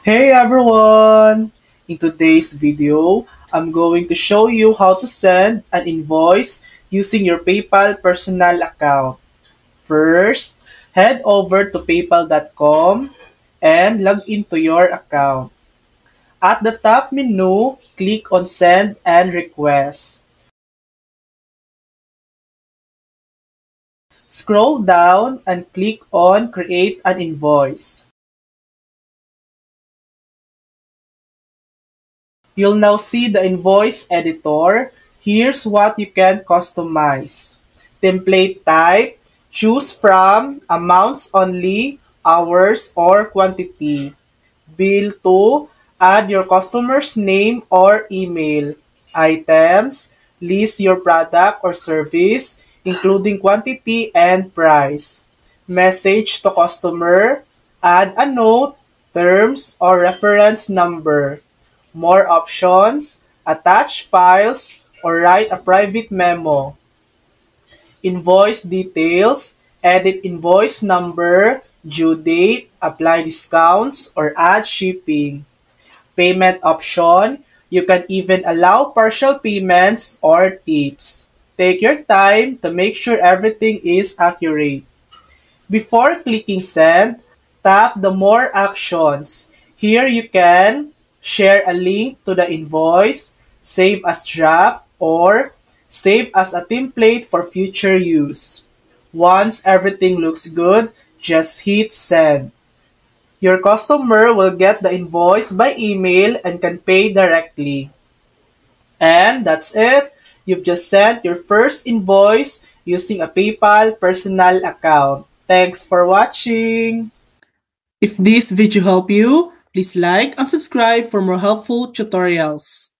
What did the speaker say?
Hey everyone! In today's video, I'm going to show you how to send an invoice using your PayPal personal account. First, head over to paypal.com and log into your account. At the top menu, click on Send and Request. Scroll down and click on Create an Invoice. You'll now see the invoice editor. Here's what you can customize. Template type, choose from amounts only, hours, or quantity. Bill to, add your customer's name or email. Items, list your product or service, including quantity and price. Message to customer, add a note, terms, or reference number. More options, attach files, or write a private memo. Invoice details, edit invoice number, due date, apply discounts, or add shipping. Payment option, you can even allow partial payments or tips. Take your time to make sure everything is accurate. Before clicking send, tap the more actions. Here you can share a link to the invoice, save as draft, or save as a template for future use. Once everything looks good, just hit send. Your customer will get the invoice by email and can pay directly. And that's it. You've just sent your first invoice using a PayPal personal account. Thanks for watching. If this video helped you, please like and subscribe for more helpful tutorials.